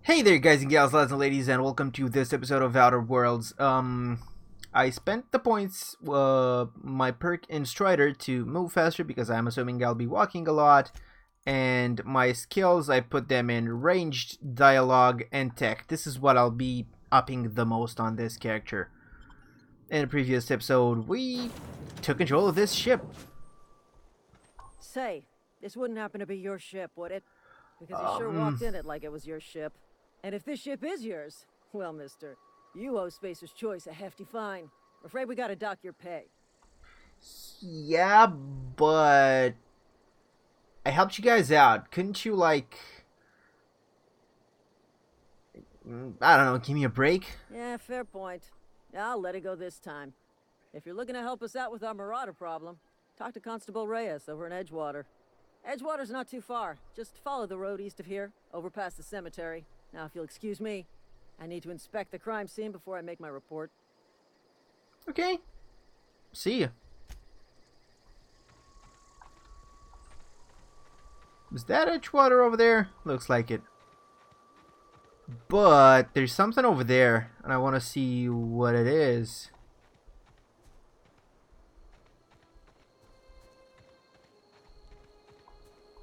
Hey there, guys and gals, lads and ladies, and welcome to this episode of Outer Worlds. I spent the points, my perk in Strider to move faster because I'm assuming I'll be walking a lot, and my skills, I put them in ranged, dialogue, and tech. This is what I'll be upping the most on this character. In a previous episode, we took control of this ship. Say, this wouldn't happen to be your ship, would it? Because you sure walked in it like it was your ship. And if this ship is yours, well, mister, you owe Spacer's Choice a hefty fine. I'm afraid we gotta dock your pay. Yeah, but I helped you guys out. Couldn't you, like, I don't know, give me a break? Yeah, fair point. I'll let it go this time. If you're looking to help us out with our marauder problem, talk to Constable Reyes over in Edgewater. Edgewater's not too far. Just follow the road east of here, over past the cemetery. Now, if you'll excuse me, I need to inspect the crime scene before I make my report. Okay. See ya. Is that Edgewater over there? Looks like it. But there's something over there, and I want to see what it is.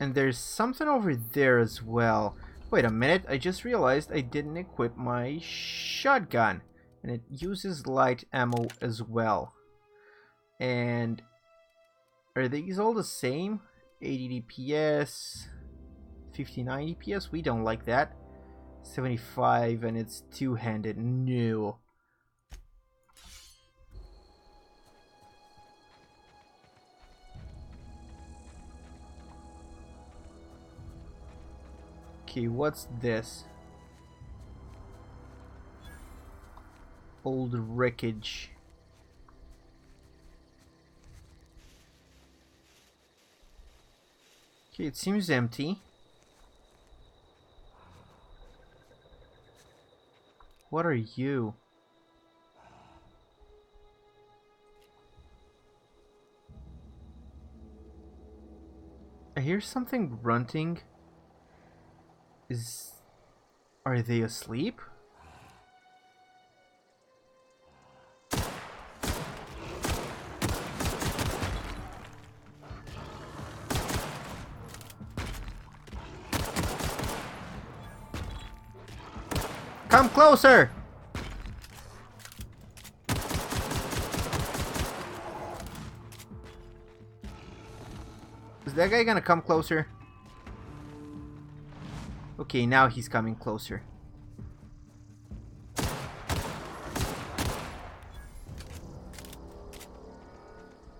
And there's something over there as well. Wait a minute, I just realized I didn't equip my shotgun. And it uses light ammo as well. And are these all the same? 80 DPS, 59 DPS? We don't like that. 75 and it's two-handed. No. Okay, what's this? Old wreckage. Okay, it seems empty. What are you? I hear something grunting. Are they asleep? Come closer! Is that guy gonna come closer? Okay, now he's coming closer.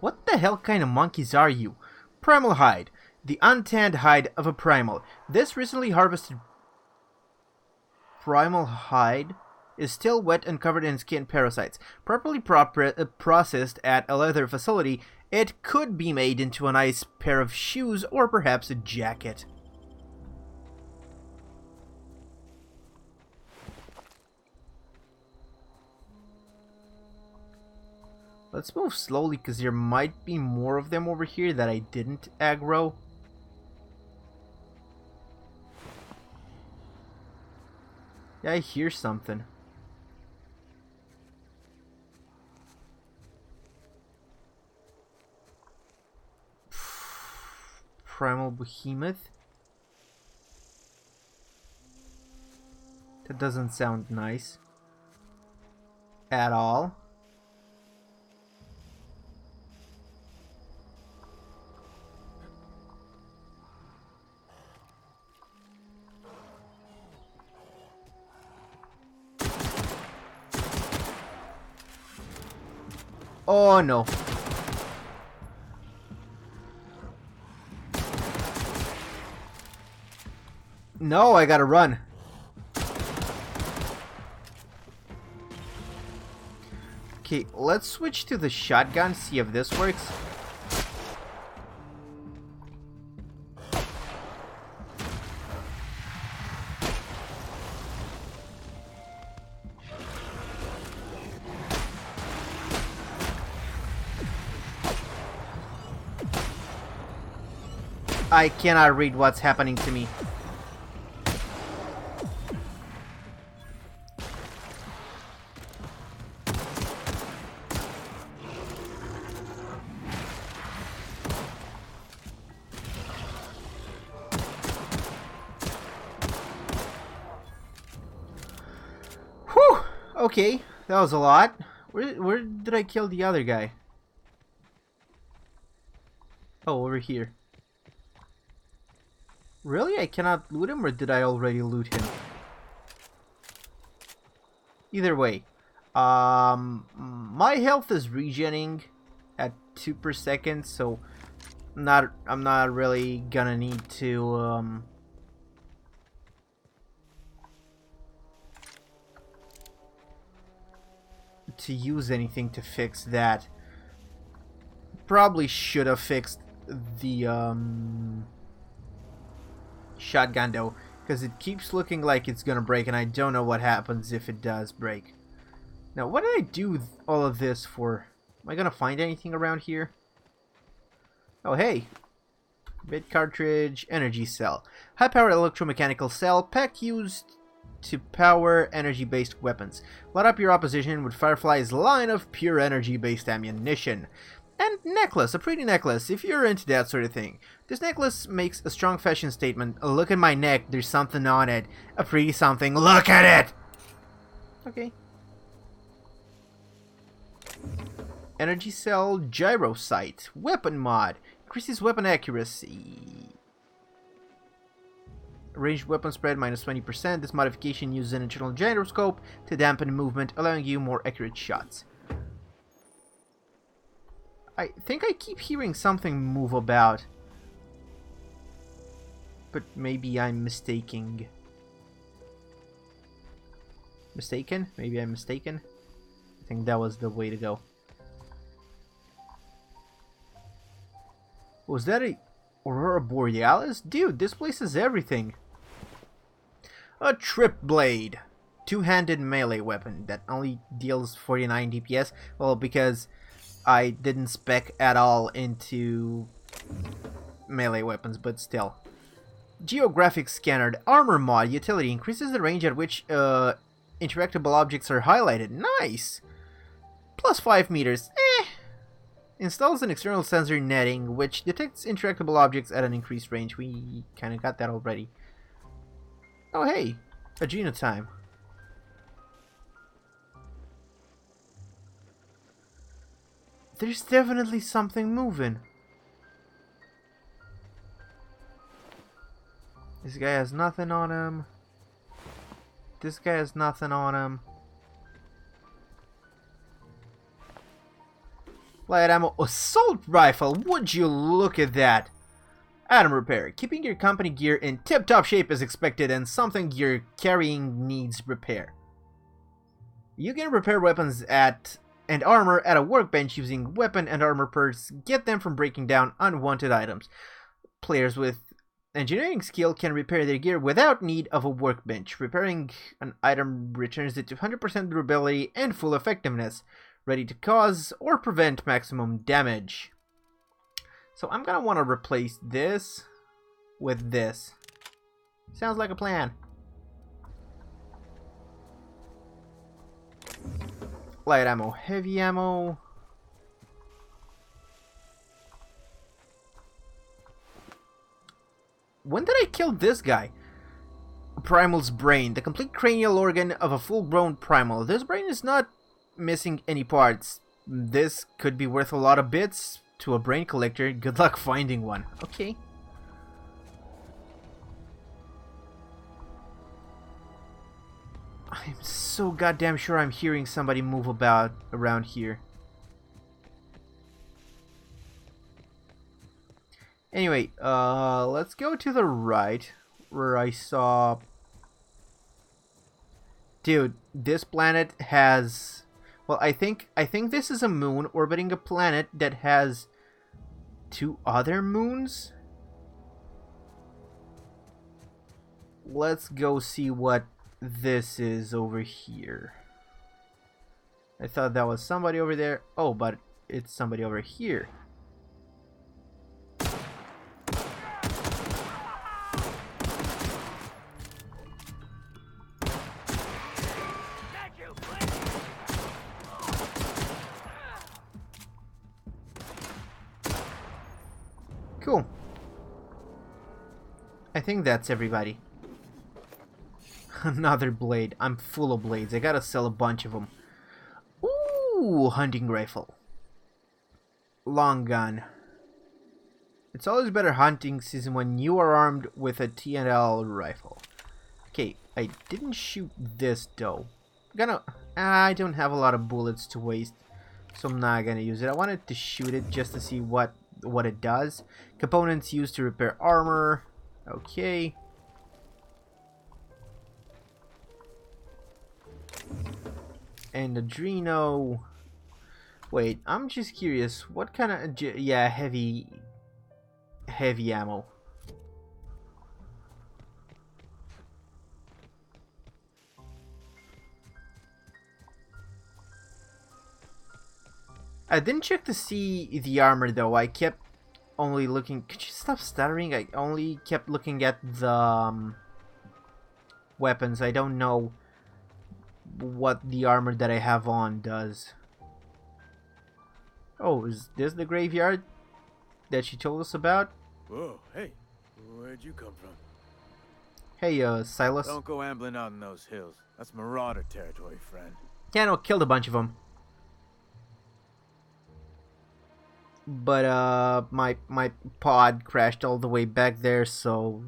What the hell kind of monkeys are you? Primal hide. The untanned hide of a primal. This recently harvested primal hide is still wet and covered in skin parasites. Properly processed at a leather facility, it could be made into a nice pair of shoes or perhaps a jacket. Let's move slowly because there might be more of them over here that I didn't aggro. Yeah, I hear something. Primal behemoth? That doesn't sound nice. At all. Oh no. No, I gotta run. Okay, let's switch to the shotgun, see if this works. I cannot read what's happening to me. Okay, that was a lot. Where did I kill the other guy? Oh, over here. Really? I cannot loot him, or did I already loot him? Either way. My health is regenerating at 2 per second, so I'm not really gonna need to use anything to fix that. Probably should have fixed the shotgun though, because it keeps looking like it's gonna break, and I don't know what happens if it does break. Now, what did I do all of this for? Am I gonna find anything around here? Oh, hey. Bit cartridge, energy cell. High power electromechanical cell, pack used to power energy-based weapons. Light up your opposition with Firefly's line of pure energy-based ammunition. And necklace, a pretty necklace, if you're into that sort of thing. This necklace makes a strong fashion statement. Look at my neck, there's something on it. A pretty something, look at it! Okay. Energy cell, gyro sight, weapon mod. Increases weapon accuracy. Ranged weapon spread minus 20%. This modification uses an internal gyroscope to dampen movement, allowing you more accurate shots. I think I keep hearing something move about. But maybe I'm mistaking. Mistaken? Maybe I'm mistaken? I think that was the way to go. Was that a Aurora Borealis? Dude, this place is everything. A Trip Blade. Two-handed melee weapon that only deals 49 DPS. Well, because I didn't spec at all into melee weapons, but still. Geographic Scanner. Armor mod utility increases the range at which interactable objects are highlighted. Nice! Plus 5 meters. Installs an external sensor netting, which detects interactable objects at an increased range. We kind of got that already. Oh, hey! A genotime. There's definitely something moving. This guy has nothing on him. This guy has nothing on him. Light ammo assault rifle. Would you look at that? Item repair. Keeping your company gear in tip-top shape is expected, and something you're carrying needs repair. You can repair weapons and armor at a workbench using weapon and armor perks. Get them from breaking down unwanted items. Players with engineering skill can repair their gear without need of a workbench. Repairing an item returns it to 100% durability and full effectiveness, ready to cause or prevent maximum damage. So I'm gonna want to replace this with this. Sounds like a plan. Light ammo, heavy ammo. When did I kill this guy? Primal's brain, the complete cranial organ of a full-grown primal. This brain is not missing any parts. This could be worth a lot of bits to a brain collector. Good luck finding one. Okay. I'm so goddamn sure I'm hearing somebody move about around here. Anyway, let's go to the right, where I saw... Dude, this planet has... Well, I think this is a moon orbiting a planet that has 2 other moons. Let's go see what this is over here. I thought that was somebody over there. Oh, but it's somebody over here. Cool. I think that's everybody. Another blade. I'm full of blades. I gotta sell a bunch of them. Ooh, hunting rifle. Long gun. It's always better hunting season when you are armed with a T&L rifle. Okay, I didn't shoot this though. I don't have a lot of bullets to waste, so I'm not gonna use it. I wanted to shoot it just to see what it does. Components used to repair armor. Okay. And Adreno. Wait, I'm just curious. What kind of... Yeah, heavy ammo. I didn't check to see the armor though. I kept only looking... Could you stop stuttering? I only kept looking at the weapons. I don't know what the armor that I have on does. Oh, is this the graveyard that she told us about? Whoa, hey, where'd you come from? Hey, Silas. Don't go ambling out in those hills. That's marauder territory, friend. Yeah, no, killed a bunch of them. But, my pod crashed all the way back there, so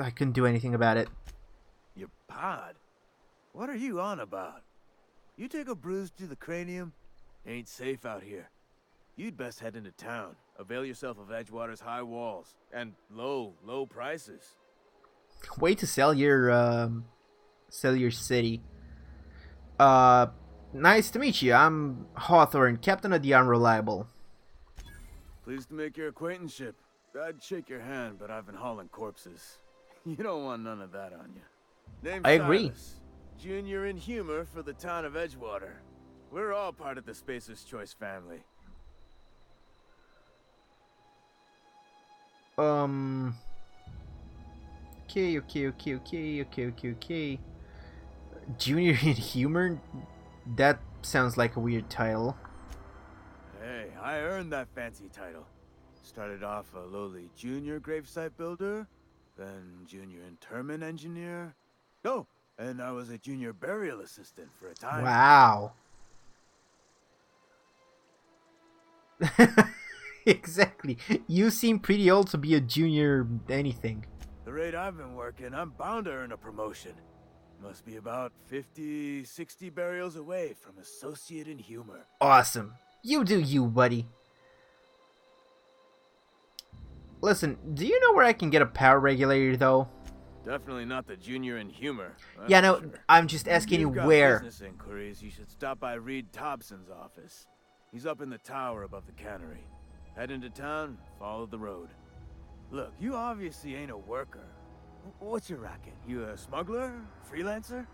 I couldn't do anything about it. Your pod? What are you on about? You take a bruise to the cranium? Ain't safe out here. You'd best head into town. Avail yourself of Edgewater's high walls. And low prices. Way to sell your city. Nice to meet you. I'm Hawthorne, captain of the Unreliable. Pleased to make your acquaintanceship. I'd shake your hand, but I've been hauling corpses. You don't want none of that on you. Name's I agree. Silas, junior in humor for the town of Edgewater. We're all part of the Spacer's Choice family. Okay. Junior in humor? That sounds like a weird title. Hey, I earned that fancy title. Started off a lowly junior gravesite builder, then junior interment engineer. Oh, and I was a junior burial assistant for a time. Wow. Exactly. You seem pretty old to be a junior anything. The rate I've been working, I'm bound to earn a promotion. Must be about 50, 60 burials away from associate in humor. Awesome. You do you, buddy. Listen, do you know where I can get a power regulator, though? Definitely not the junior in humor. Yeah, no, sure. I'm just asking you where. Business inquiries, you should stop by Reed Tobson's office. He's up in the tower above the cannery. Head into town, follow the road. Look, you obviously ain't a worker. What's your racket? You a smuggler? Freelancer?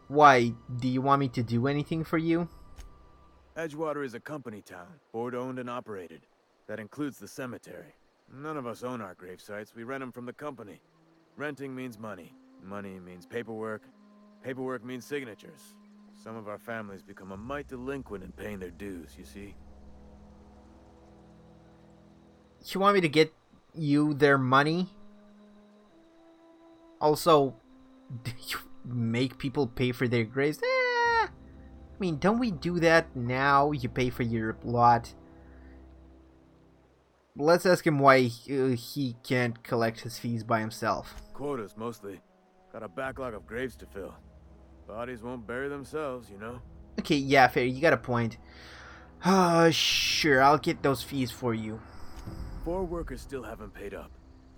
Why? Do you want me to do anything for you? Edgewater is a company town, board-owned and operated. That includes the cemetery. None of us own our grave sites. We rent them from the company. Renting means money. Money means paperwork. Paperwork means signatures. Some of our families become a mite delinquent in paying their dues, you see. You want me to get you their money? Also, do you make people pay for their graves? I mean, don't we do that now? You pay for your lot. Let's ask him why he can't collect his fees by himself. Quotas, mostly. Got a backlog of graves to fill. Bodies won't bury themselves, you know? Okay, yeah, fair. You got a point. Sure, I'll get those fees for you. 4 workers still haven't paid up.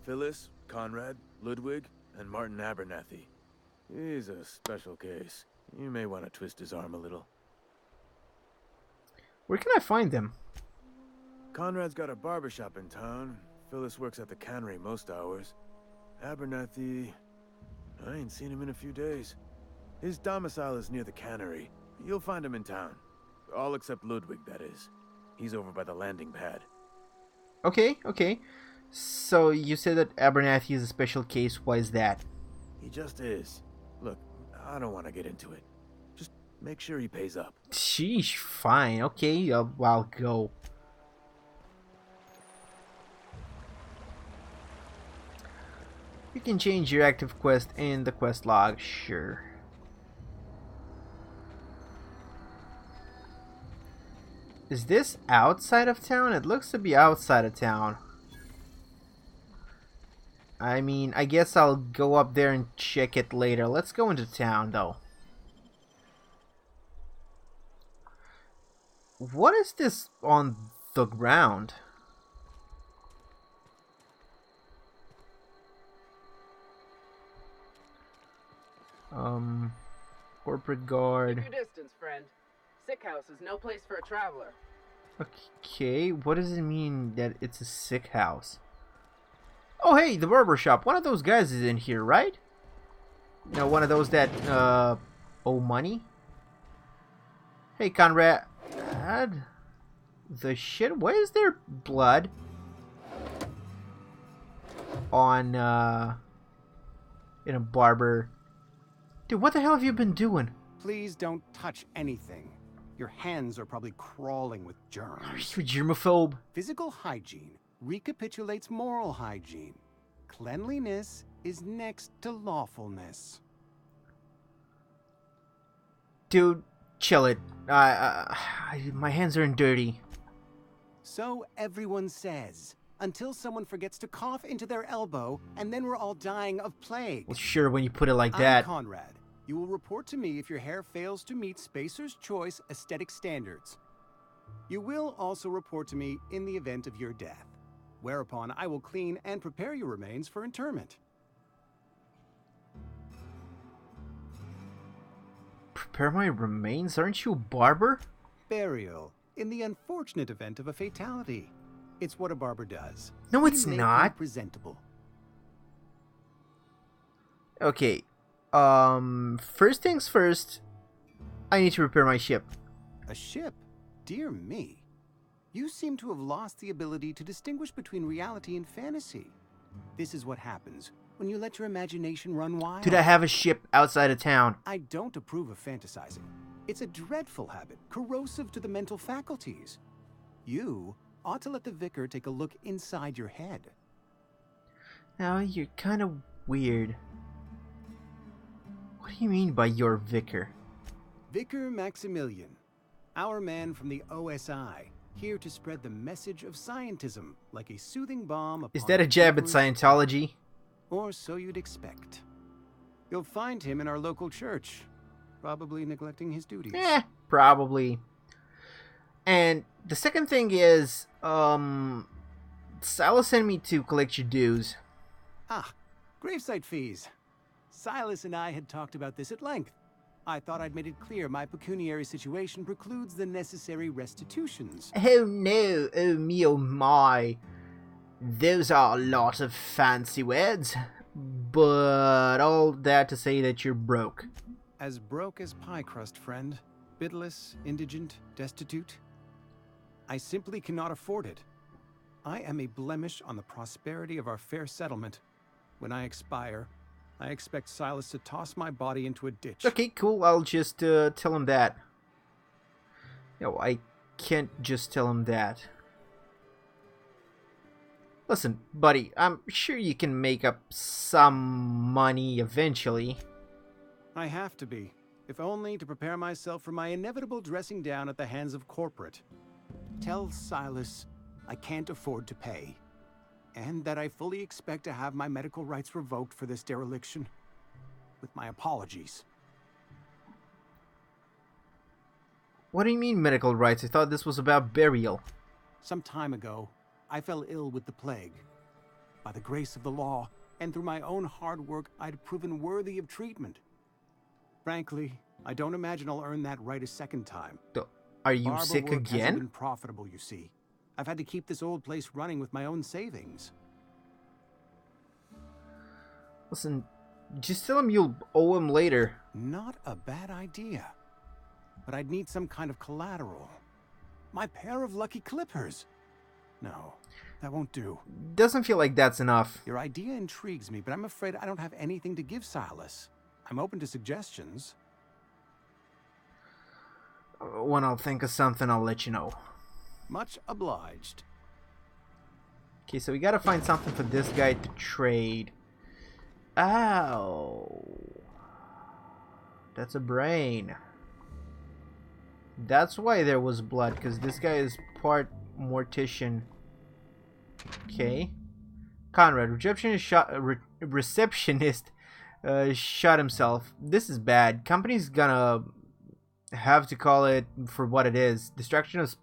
Phyllis, Conrad, Ludwig, and Martin Abernathy. He's a special case. You may want to twist his arm a little. Where can I find them? Conrad's got a barbershop in town. Phyllis works at the cannery most hours. Abernathy... I ain't seen him in a few days. His domicile is near the cannery. You'll find him in town. All except Ludwig, that is. He's over by the landing pad. Okay. So you said that Abernathy is a special case. Why is that? He just is. Look, I don't want to get into it. Just make sure he pays up. Sheesh, fine. Okay, I'll go. You can change your active quest in the quest log, sure. Is this outside of town? It looks to be outside of town. I mean, I guess I'll go up there and check it later. Let's go into town, though. What is this on the ground? Corporate guard. Keep your distance, friend. Sick house is no place for a traveler. Okay, what does it mean that it's a sick house? Oh, hey, the barber shop. One of those guys is in here, right? You know, one of those that, owe money? Hey, Conrad. The shit? Why is there blood on, in a barber? Dude, what the hell have you been doing? Please don't touch anything. Your hands are probably crawling with germs. Are you a germaphobe? Physical hygiene recapitulates moral hygiene. Cleanliness is next to lawfulness. Dude, chill it. My hands are dirty. So everyone says, until someone forgets to cough into their elbow, and then we're all dying of plague. Well, sure, when you put it like I'm that. Conrad. You will report to me if your hair fails to meet Spacer's Choice aesthetic standards. You will also report to me in the event of your death, whereupon I will clean and prepare your remains for interment. Prepare my remains? Aren't you a barber? Burial, in the unfortunate event of a fatality. It's what a barber does. No, We it's make you not. presentable. Okay. First things first, I need to repair my ship. A ship? Dear me. You seem to have lost the ability to distinguish between reality and fantasy. This is what happens when you let your imagination run wild. Dude, I have a ship outside of town. I don't approve of fantasizing. It's a dreadful habit, corrosive to the mental faculties. You ought to let the vicar take a look inside your head. Now, you're kind of weird. What do you mean by your vicar? Vicar Maximilian, our man from the OSI, here to spread the message of scientism like a soothing balm upon Is that a jab at quivers- Scientology? Or so you'd expect. You'll find him in our local church, probably neglecting his duties. Probably. And the second thing is, Silas sent me to collect your dues. Ah, gravesite fees. Silas and I had talked about this at length. I thought I'd made it clear my pecuniary situation precludes the necessary restitutions. Oh no, oh me, oh my. Those are a lot of fancy words. But all that to say that you're broke. As broke as pie crust, friend. Bidless, indigent, destitute. I simply cannot afford it. I am a blemish on the prosperity of our fair settlement. When I expire, I expect Silas to toss my body into a ditch. Okay, cool. I'll just tell him that. No, I can't just tell him that. Listen, buddy, I'm sure you can make up some money eventually. I have to be, if only to prepare myself for my inevitable dressing down at the hands of corporate. Tell Silas I can't afford to pay, and that I fully expect to have my medical rights revoked for this dereliction. With my apologies. What do you mean medical rights? I thought this was about burial. Some time ago, I fell ill with the plague. By the grace of the law, and through my own hard work, I'd proven worthy of treatment. Frankly, I don't imagine I'll earn that right a second time. Are you Barber sick work hasn't again? been profitable, you see. I've had to keep this old place running with my own savings. Listen, just tell him you'll owe him later. Not a bad idea. But I'd need some kind of collateral. My pair of lucky clippers. No, that won't do. Doesn't feel like that's enough. Your idea intrigues me, but I'm afraid I don't have anything to give Silas. I'm open to suggestions. When I'll think of something, I'll let you know. Much obliged. Okay, so we gotta find something for this guy to trade. Ow. That's a brain. That's why there was blood, because this guy is part mortician. Okay. Conrad, receptionist shot himself. This is bad. Company's gonna have to call it for what it is. Destruction of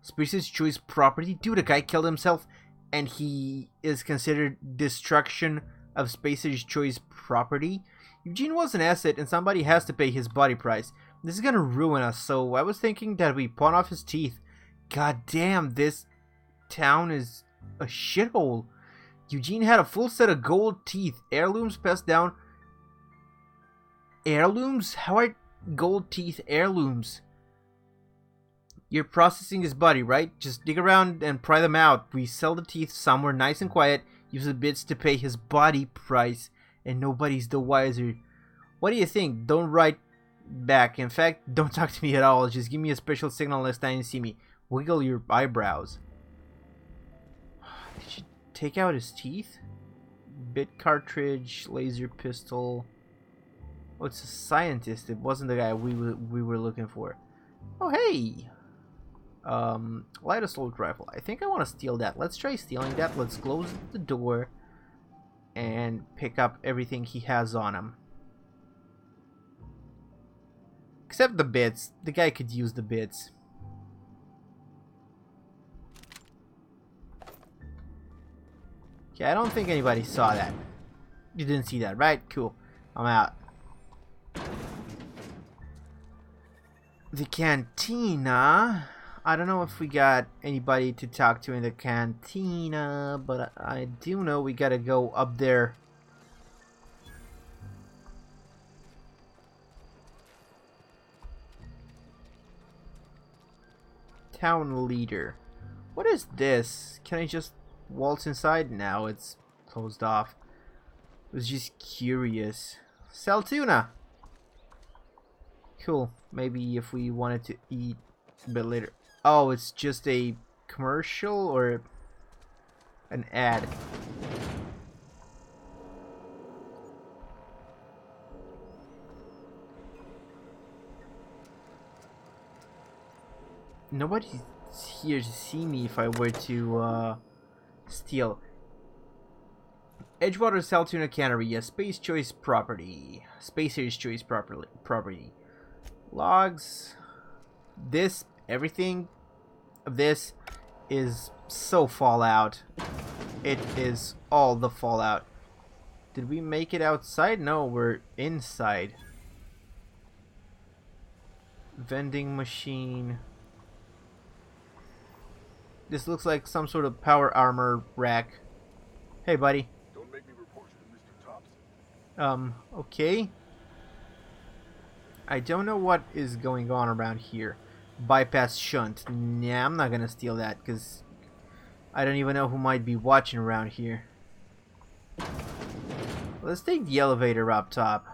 species choice property. Dude, a guy killed himself and he is considered destruction of species choice property. Eugene was an asset and somebody has to pay his body price. This is gonna ruin us, so I was thinking that we pawn off his teeth. God damn, this town is a shithole. Eugene had a full set of gold teeth. Heirlooms passed down. Heirlooms? How are gold teeth heirlooms? You're processing his body, right? Just dig around and pry them out. We sell the teeth somewhere nice and quiet. Use the bits to pay his body price. And nobody's the wiser. What do you think? Don't write back. In fact, don't talk to me at all. Just give me a special signal next time you see me. Wiggle your eyebrows. Did you take out his teeth? Bit cartridge, laser pistol. Oh, it's a scientist. It wasn't the guy we were looking for. Oh, hey! Light assault rifle. I think I want to steal that. Let's try stealing that. Let's close the door and pick up everything he has on him. Except the bits. The guy could use the bits. Okay, I don't think anybody saw that. You didn't see that, right? Cool. I'm out. The cantina. I don't know if we got anybody to talk to in the cantina, but I do know we gotta go up there. Town leader. What is this? Can I just waltz inside? Now it's closed off. I was just curious. Sell tuna. Cool. Maybe if we wanted to eat a bit later. Oh, it's just a commercial or an ad. Nobody's here to see me if I were to steal. Edgewater Sell Tuna Cannery, a Space Choice property. Spacer's Choice property. Logs. This, everything of this is so Fallout. It is all the Fallout. Did we make it outside? No, we're inside. Vending machine. This looks like some sort of power armor rack. Hey, buddy. Don't make me report you to Mr. Tobson. Okay. I don't know what is going on around here. Bypass shunt. Nah, I'm not gonna steal that because I don't even know who might be watching around here. Let's take the elevator up top.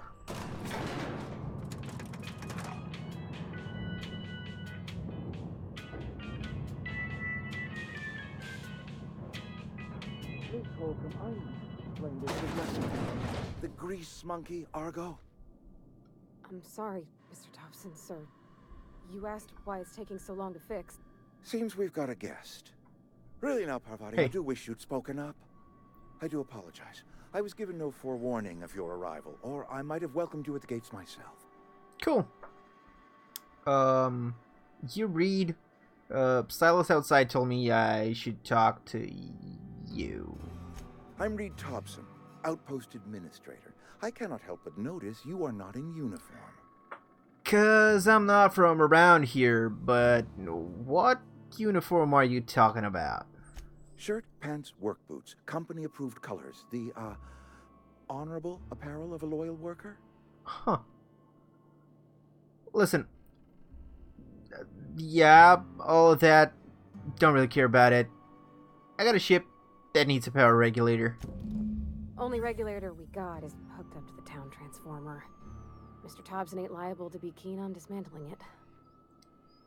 The grease monkey, Argo? I'm sorry, Mr. Tobson, sir. You asked why it's taking so long to fix. Seems we've got a guest. Really now, Parvati, Hey. I do wish you'd spoken up. I do apologize. I was given no forewarning of your arrival, or I might have welcomed you at the gates myself. Cool. You read. Silas outside told me I should talk to you. I'm Reed Tobson, Outpost Administrator. I cannot help but notice you are not in uniform. 'Cause I'm not from around here, but what uniform are you talking about? Shirt, pants, work boots, company-approved colors. The, honorable apparel of a loyal worker? Huh. Listen. Yeah, all of that. Don't really care about it. I got a ship that needs a power regulator. Only regulator we got is hooked up to the town transformer. Mr. Tobson ain't liable to be keen on dismantling it.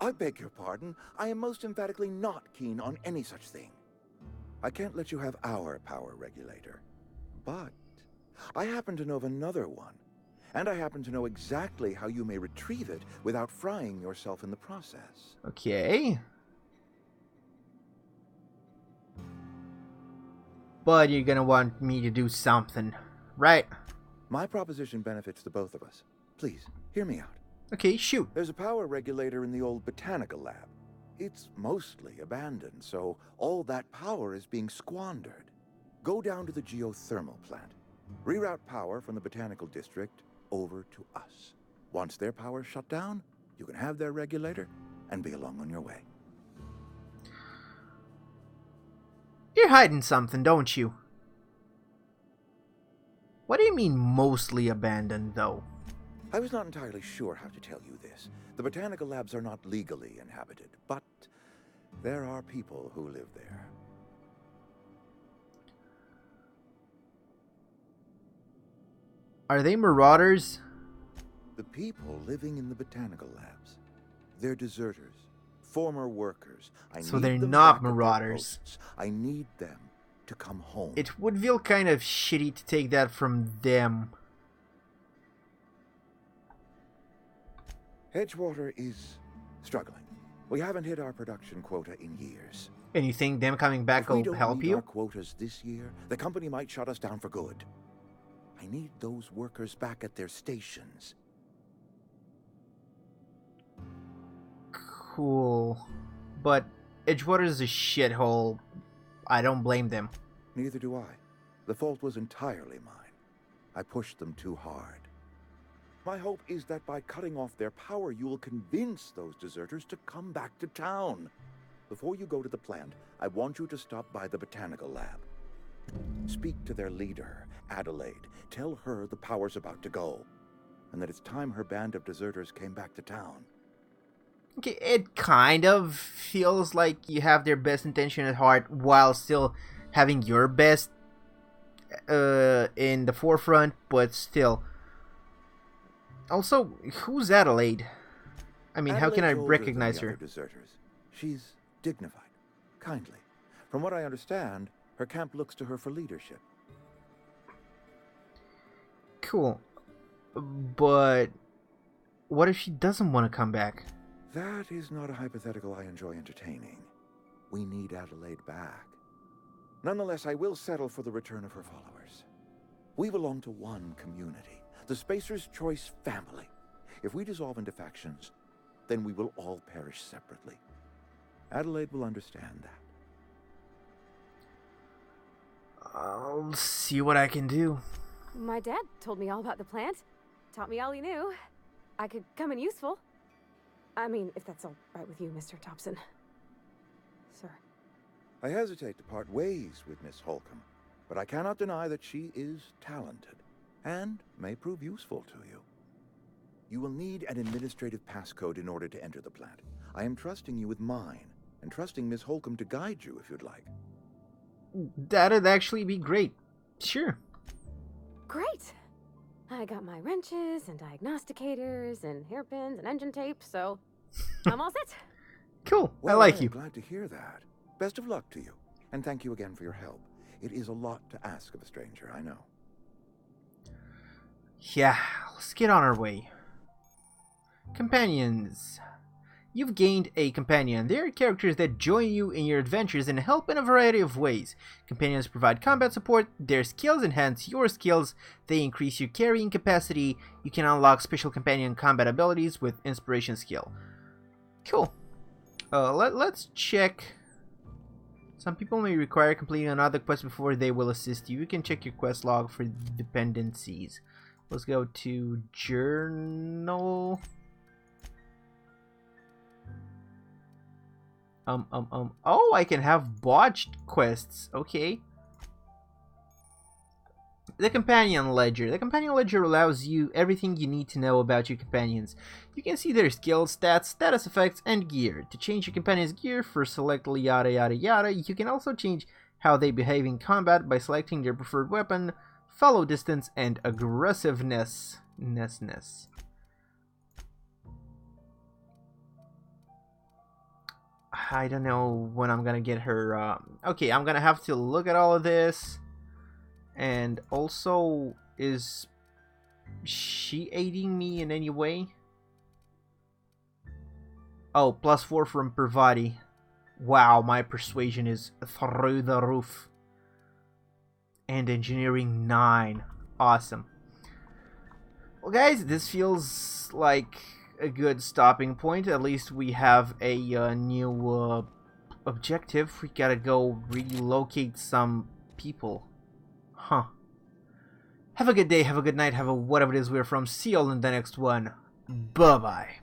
I beg your pardon. I am most emphatically not keen on any such thing. I can't let you have our power regulator. But I happen to know of another one. And I happen to know exactly how you may retrieve it without frying yourself in the process. Okay. But you're gonna want me to do something, right? My proposition benefits the both of us. Please, hear me out. Okay, shoot. There's a power regulator in the old botanical lab. It's mostly abandoned, so all that power is being squandered. Go down to the geothermal plant. Reroute power from the botanical district over to us. Once their power's shut down, you can have their regulator and be along on your way. You're hiding something, don't you? What do you mean mostly abandoned, though? I was not entirely sure how to tell you this. The botanical labs are not legally inhabited, but there are people who live there. Are they marauders? The people living in the botanical labs. They're deserters, former workers. So they're not marauders. I need them to come home. It would feel kind of shitty to take that from them. Edgewater is struggling. We haven't hit our production quota in years. And you think them coming back will help you? If we don't meet our quotas this year, the company might shut us down for good. I need those workers back at their stations. Cool. But Edgewater is a shithole. I don't blame them. Neither do I. The fault was entirely mine. I pushed them too hard. My hope is that by cutting off their power, you will convince those deserters to come back to town. Before you go to the plant, I want you to stop by the botanical lab. Speak to their leader, Adelaide. Tell her the power's about to go, and that it's time her band of deserters came back to town. Okay, it kind of feels like you have their best intention at heart while still having your best in the forefront, but still. Also, who's Adelaide? I mean, how can I recognize her? Deserters. She's dignified, kindly. From what I understand, her camp looks to her for leadership. Cool. But what if she doesn't want to come back? That is not a hypothetical I enjoy entertaining. We need Adelaide back. Nonetheless, I will settle for the return of her followers. We belong to one community, the Spacer's Choice family. If we dissolve into factions, then we will all perish separately. Adelaide will understand that. I'll see what I can do. My dad told me all about the plant. Taught me all he knew. I could come in useful. I mean, if that's all right with you, Mr. Tobson. Sir. I hesitate to part ways with Miss Holcomb, but I cannot deny that she is talented and may prove useful to you. You will need an administrative passcode in order to enter the plant. I am trusting you with mine, and trusting Miss Holcomb to guide you if you'd like. That'd actually be great. Sure. Great! I got my wrenches and diagnosticators and hairpins and engine tape, so I'm all set. Cool. Well, I like I'm you. glad to hear that. Best of luck to you, and thank you again for your help. It is a lot to ask of a stranger, I know. Yeah, let's get on our way. Companions. You've gained a companion. They are characters that join you in your adventures and help in a variety of ways. Companions provide combat support, their skills enhance your skills, they increase your carrying capacity, you can unlock special companion combat abilities with inspiration skill. Cool. Let's check. Some people may require completing another quest before they will assist you. You can check your quest log for dependencies. Let's go to journal. Oh, I can have botched quests. Okay. The Companion Ledger. The Companion Ledger allows you everything you need to know about your companions. You can see their skills, stats, status effects, and gear. To change your companion's gear, first select yada yada yada. You can also change how they behave in combat by selecting their preferred weapon, follow distance, and aggressiveness. I don't know when I'm gonna get her. Okay, I'm gonna have to look at all of this. And also, Is she aiding me in any way? Oh, +4 from Parvati. Wow, my persuasion is through the roof. And engineering 9. Awesome. Well, guys, this feels like a good stopping point. At least we have a new objective. We gotta go relocate some people. Huh. Have a good day, have a good night, have a whatever it is we're from. See you all in the next one. Bye-bye.